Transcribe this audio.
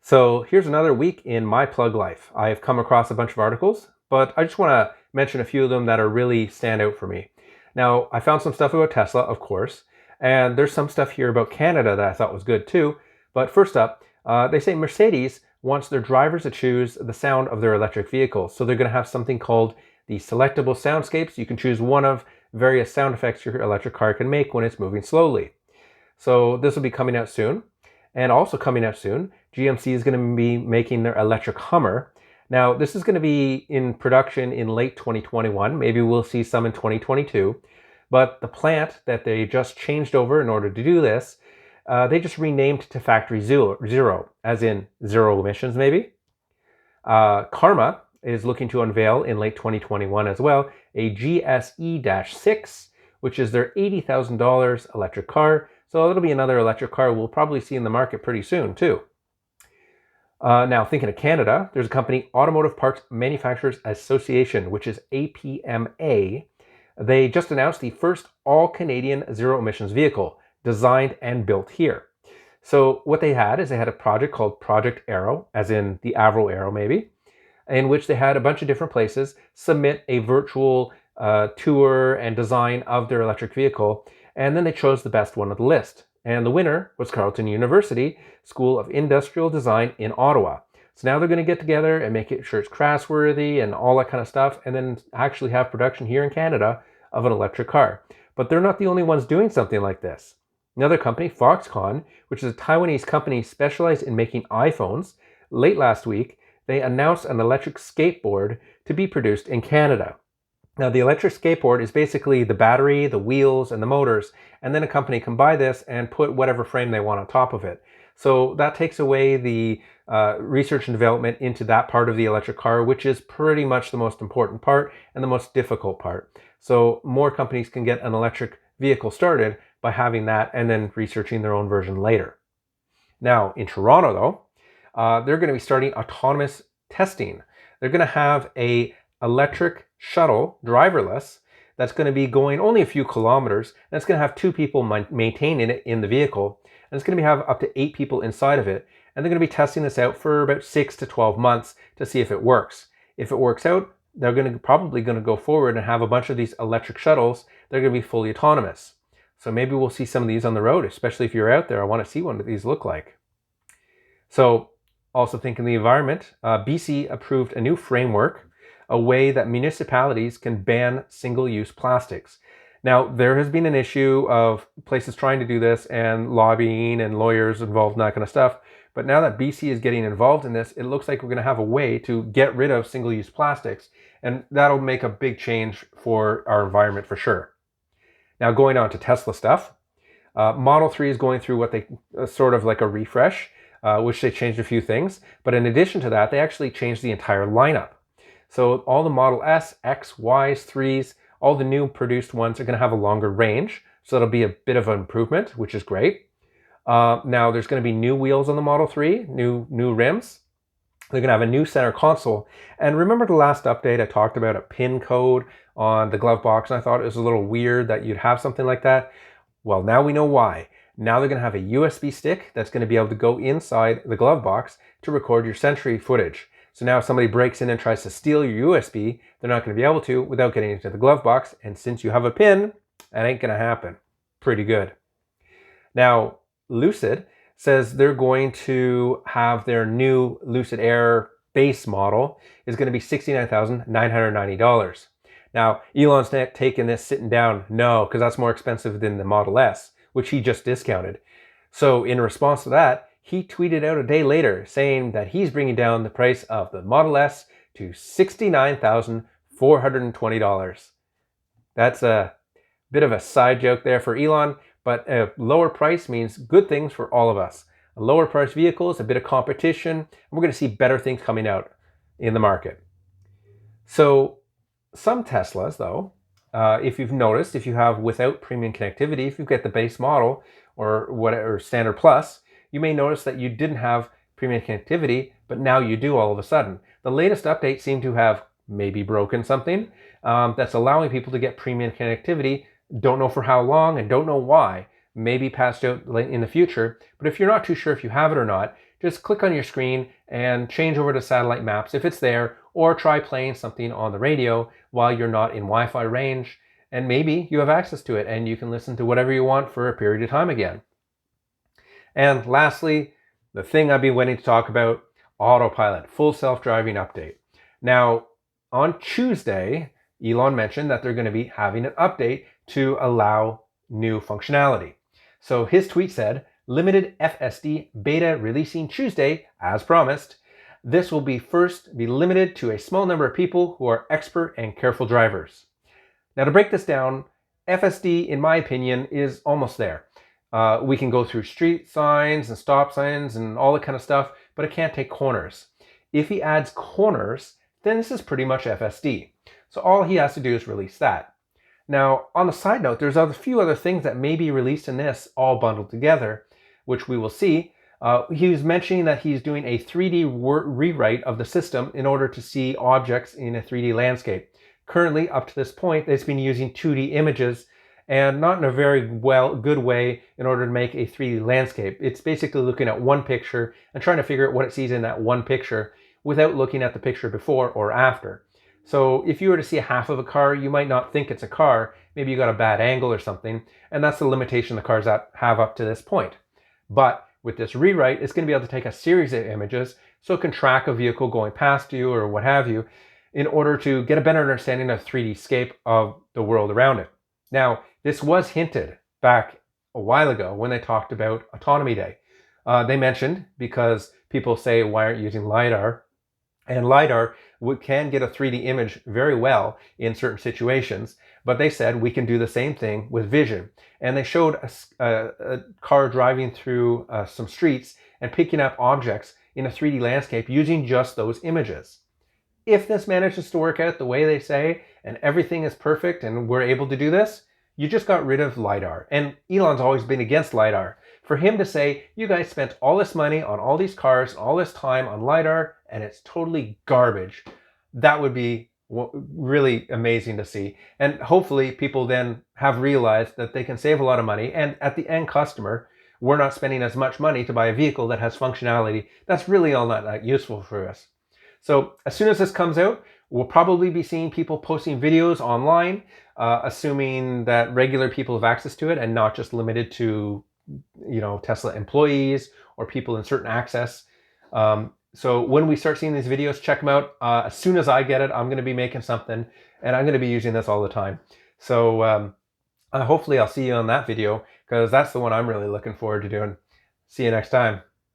So here's another week in my plug life. I've come across a bunch of articles, but I just want to mention a few of them that are really stand out for me. Now, I found some stuff about Tesla, of course, and there's some stuff here about Canada that I thought was good too. But first up, they say Mercedes wants their drivers to choose the sound of their electric vehicles. So they're going to have something called the selectable soundscapes. You can choose one of various sound effects your electric car can make when it's moving slowly. So this will be coming out soon. And also coming out soon, GMC is going to be making their electric Hummer. Now, this is going to be in production in late 2021. Maybe we'll see some in 2022. But the plant that they just changed over in order to do this, they just renamed to Factory Zero, as in zero emissions maybe. Karma is looking to unveil in late 2021 as well a GSE-6, which is their $80,000 electric car. So it'll be another electric car we'll probably see in the market pretty soon too. Now thinking of Canada, there's a company, Automotive Parts Manufacturers Association, which is APMA. They just announced the first all-Canadian zero emissions vehicle designed and built here. So what they had is they had a project called Project Arrow, as in the Avro Arrow maybe, in which they had a bunch of different places submit a virtual tour and design of their electric vehicle. And then they chose the best one of the list. And the winner was Carleton University School of Industrial Design in Ottawa. So now they're going to get together and make sure it's crash-worthy and all that kind of stuff, and then actually have production here in Canada of an electric car. But they're not the only ones doing something like this. Another company, Foxconn, which is a Taiwanese company specialized in making iPhones, late last week, they announced an electric skateboard to be produced in Canada. Now, the electric skateboard is basically the battery, the wheels, and the motors, and then a company can buy this and put whatever frame they want on top of it. So that takes away the research and development into that part of the electric car, which is pretty much the most important part and the most difficult part. So more companies can get an electric vehicle started by having that and then researching their own version later. Now, in Toronto, though, they're going to be starting autonomous testing. They're going to have a electric shuttle, driverless, that's going to be going only a few kilometers, and it's going to have two people maintaining it in the vehicle, and it's going to have up to 8 people inside of it, and they're going to be testing this out for about 6 to 12 months to see if it works. If it works out, they're probably going to go forward and have a bunch of these electric shuttles that are going to be fully autonomous. So maybe we'll see some of these on the road, especially if you're out there. I want to see what these look like. So also thinking the environment, BC approved a new framework, a way that municipalities can ban single-use plastics. Now, there has been an issue of places trying to do this and lobbying and lawyers involved in that kind of stuff. But now that BC is getting involved in this, it looks like we're going to have a way to get rid of single-use plastics. And that'll make a big change for our environment for sure. Now, going on to Tesla stuff, Model 3 is going through what they sort of like a refresh, which they changed a few things. But in addition to that, they actually changed the entire lineup. So all the Model S, X, Ys, 3s, all the new produced ones are going to have a longer range. So it'll be a bit of an improvement, which is great. Now there's going to be new wheels on the Model 3, new rims. They're going to have a new center console. And remember the last update I talked about a pin code on the glove box, and I thought it was a little weird that you'd have something like that. Well, now we know why. Now they're going to have a USB stick that's going to be able to go inside the glove box to record your Sentry footage. So now if somebody breaks in and tries to steal your USB, they're not going to be able to without getting into the glove box. And since you have a pin, that ain't going to happen. Pretty good. Now, Lucid says they're going to have their new Lucid Air base model is going to be $69,990. Now, Elon's not taking this sitting down. No, because that's more expensive than the Model S, which he just discounted. So in response to that, he tweeted out a day later saying that he's bringing down the price of the Model S to $69,420. That's a bit of a side joke there for Elon, but a lower price means good things for all of us. A lower price vehicle is a bit of competition, and we're going to see better things coming out in the market. So some Teslas, though, if you've noticed, if you have without premium connectivity, if you get the base model or whatever standard plus, you may notice that you didn't have premium connectivity, but now you do all of a sudden. The latest update seemed to have maybe broken something that's allowing people to get premium connectivity. Don't know for how long and don't know why. Maybe passed out in the future. But if you're not too sure if you have it or not, just click on your screen and change over to satellite maps if it's there, or try playing something on the radio while you're not in Wi-Fi range, and maybe you have access to it and you can listen to whatever you want for a period of time again. And lastly, the thing I've been waiting to talk about, Autopilot, full self-driving update. Now, on Tuesday, Elon mentioned that they're going to be having an update to allow new functionality. So his tweet said, limited FSD beta releasing Tuesday, as promised. This will be limited to a small number of people who are expert and careful drivers. Now, to break this down, FSD, in my opinion, is almost there. We can go through street signs and stop signs and all that kind of stuff, but it can't take corners. If he adds corners, then this is pretty much FSD. So all he has to do is release that. Now, on the side note, there's a few other things that may be released in this all bundled together, which we will see. He was mentioning that he's doing a 3D rewrite of the system in order to see objects in a 3D landscape. Currently, up to this point, it's been using 2D images, and not in a very good way in order to make a 3D landscape. It's basically looking at one picture and trying to figure out what it sees in that one picture without looking at the picture before or after. So if you were to see half of a car, you might not think it's a car. Maybe you got a bad angle or something, and that's the limitation the cars have up to this point. But with this rewrite, it's going to be able to take a series of images so it can track a vehicle going past you or what have you in order to get a better understanding of 3D scape of the world around it. Now, this was hinted back a while ago when they talked about Autonomy Day. They mentioned, because people say, why aren't you using LiDAR? And LiDAR can get a 3D image very well in certain situations, but they said we can do the same thing with vision. And they showed a car driving through some streets and picking up objects in a 3D landscape using just those images. If this manages to work out the way they say, and everything is perfect and we're able to do this, you just got rid of LiDAR. And Elon's always been against LiDAR. For him to say, you guys spent all this money on all these cars, all this time on LiDAR, and it's totally garbage, that would be really amazing to see. And hopefully people then have realized that they can save a lot of money, and at the end customer, we're not spending as much money to buy a vehicle that has functionality that's really all not that useful for us. So as soon as this comes out, we'll probably be seeing people posting videos online, assuming that regular people have access to it and not just limited to, Tesla employees or people in certain access. So when we start seeing these videos, check them out. As soon as I get it, I'm going to be making something, and I'm going to be using this all the time. So hopefully I'll see you on that video, because that's the one I'm really looking forward to doing. See you next time.